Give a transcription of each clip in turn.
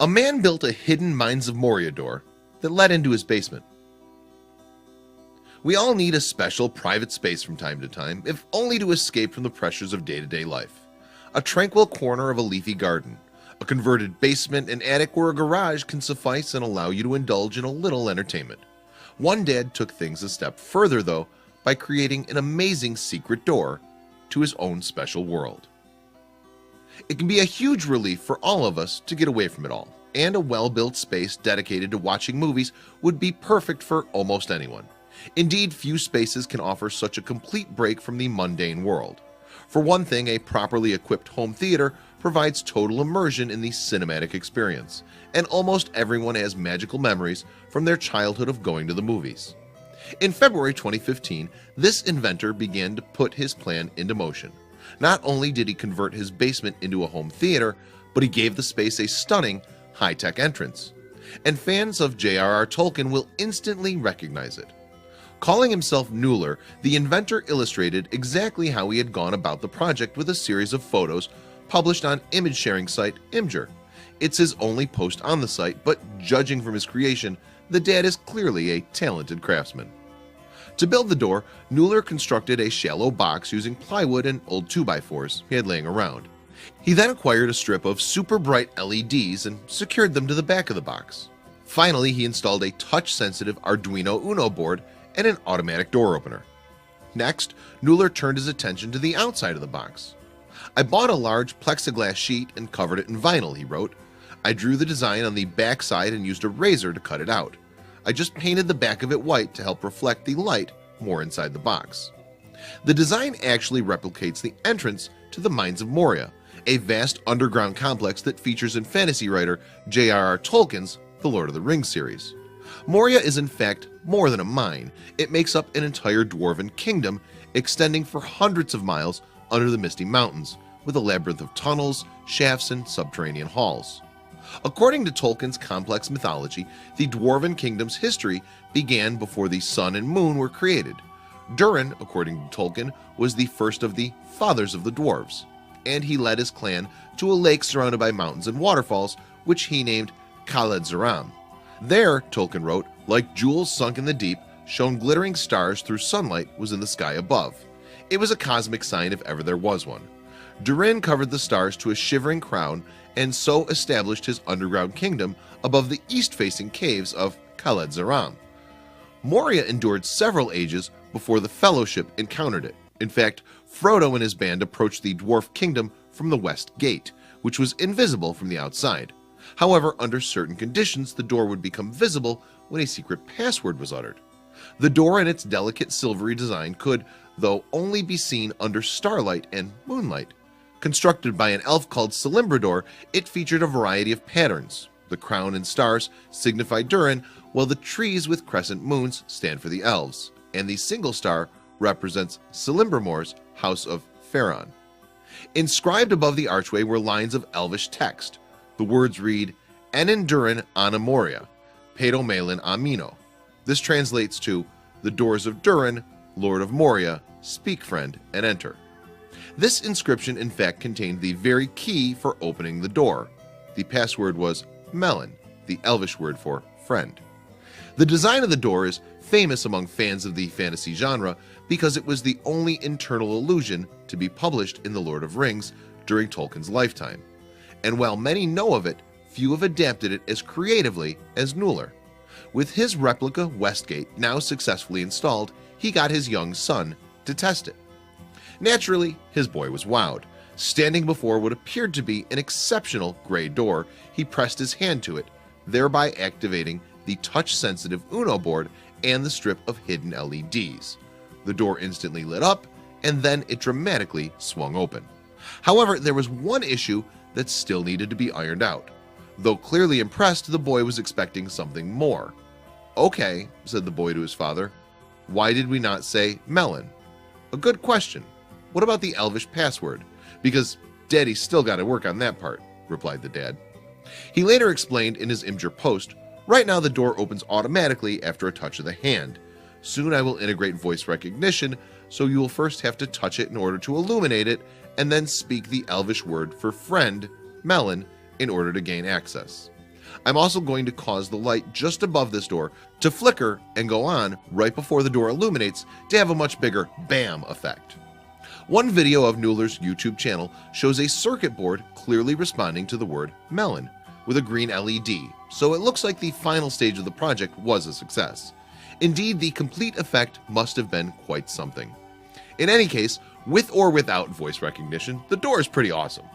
A man built a hidden Mines of Moria door that led into his basement. We all need a special private space from time to time, if only to escape from the pressures of day-to-day life. A tranquil corner of a leafy garden, a converted basement and attic where a garage can suffice and allow you to indulge in a little entertainment. One dad took things a step further though by creating an amazing secret door to his own special world. It can be a huge relief for all of us to get away from it all, and a well-built space dedicated to watching movies would be perfect for almost anyone. Indeed, few spaces can offer such a complete break from the mundane world. For one thing, a properly equipped home theater provides total immersion in the cinematic experience, and almost everyone has magical memories from their childhood of going to the movies. In February 2015, this inventor began to put his plan into motion. Not only did he convert his basement into a home theater, but he gave the space a stunning, high-tech entrance. And fans of J.R.R. Tolkien will instantly recognize it. Calling himself Nuller, the inventor illustrated exactly how he had gone about the project with a series of photos published on image-sharing site Imgur. It's his only post on the site, but judging from his creation, the dad is clearly a talented craftsman. To build the door, Nuller constructed a shallow box using plywood and old 2x4s he had laying around. He then acquired a strip of super bright LEDs and secured them to the back of the box. Finally, he installed a touch-sensitive Arduino Uno board and an automatic door opener. Next, Nuller turned his attention to the outside of the box. "I bought a large plexiglass sheet and covered it in vinyl," he wrote. "I drew the design on the back side and used a razor to cut it out. I just painted the back of it white to help reflect the light more inside the box." The design actually replicates the entrance to the Mines of Moria, a vast underground complex that features in fantasy writer J.R.R. Tolkien's The Lord of the Rings series. Moria is in fact more than a mine. It makes up an entire dwarven kingdom extending for hundreds of miles under the misty mountains, with a labyrinth of tunnels, shafts, and subterranean halls. According to Tolkien's complex mythology, the dwarven kingdom's history began before the sun and moon were created. Durin, according to Tolkien, was the first of the fathers of the dwarves, and he led his clan to a lake surrounded by mountains and waterfalls, which he named Khaled Zaram. There, Tolkien wrote, like jewels sunk in the deep, shone glittering stars through sunlight was in the sky above. It was a cosmic sign if ever there was one. Durin covered the stars to a shivering crown and so established his underground kingdom above the east-facing caves of Khaled Zaram. Moria endured several ages before the Fellowship encountered it. In fact, Frodo and his band approached the dwarf kingdom from the west gate, which was invisible from the outside. However, under certain conditions, the door would become visible when a secret password was uttered. The door and its delicate silvery design could, though, only be seen under starlight and moonlight. Constructed by an elf called Celebrimbor, it featured a variety of patterns. The crown and stars signify Durin, while the trees with crescent moons stand for the elves, and the single star represents Celebrimbor's house of Faron. Inscribed above the archway were lines of elvish text. The words read, "Enin Durin Ana Moria, Pedo Malin Amino." This translates to, "The doors of Durin, Lord of Moria, speak friend and enter." This inscription in fact contained the very key for opening the door. The password was Melon, the elvish word for friend. The design of the door is famous among fans of the fantasy genre because it was the only internal illusion to be published in The Lord of Rings during Tolkien's lifetime. And while many know of it, few have adapted it as creatively as Nuller. With his replica Westgate now successfully installed, he got his young son to test it. Naturally, his boy was wowed. Standing before what appeared to be an exceptional gray door, he pressed his hand to it, thereby activating the touch-sensitive Uno board and the strip of hidden LEDs. The door instantly lit up, and then it dramatically swung open. However, there was one issue that still needed to be ironed out. Though clearly impressed, the boy was expecting something more. "Okay," said the boy to his father, "why did we not say melon?" "A good question. What about the elvish password? Because Daddy's still got to work on that part," replied the dad. He later explained in his Imgur post, "Right now the door opens automatically after a touch of the hand. Soon I will integrate voice recognition, so you will first have to touch it in order to illuminate it, and then speak the elvish word for friend, melon, in order to gain access." I'm also going to cause the light just above this door to flicker and go on right before the door illuminates to have a much bigger BAM effect. One video of Nuller's YouTube channel shows a circuit board clearly responding to the word melon with a green LED, so it looks like the final stage of the project was a success. Indeed, the complete effect must have been quite something. In any case, with or without voice recognition, the door is pretty awesome.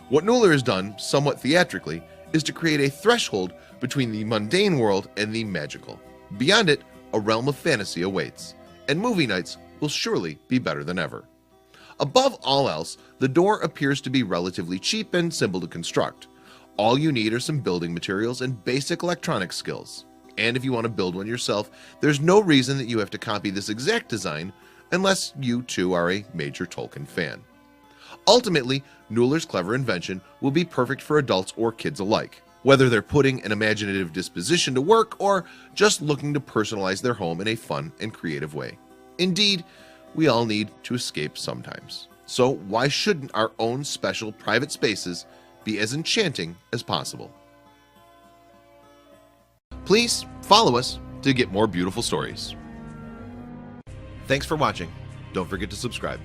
What Nuller has done, somewhat theatrically, is to create a threshold between the mundane world and the magical. Beyond it, a realm of fantasy awaits, and movie nights will surely be better than ever. Above all else, the door appears to be relatively cheap and simple to construct. All you need are some building materials and basic electronic skills. And if you want to build one yourself, there's no reason that you have to copy this exact design unless you too are a major Tolkien fan. Ultimately, Nuller's clever invention will be perfect for adults or kids alike, whether they're putting an imaginative disposition to work or just looking to personalize their home in a fun and creative way. Indeed, we all need to escape sometimes. So why shouldn't our own special private spaces be as enchanting as possible? Please follow us to get more beautiful stories. Thanks for watching. Don't forget to subscribe.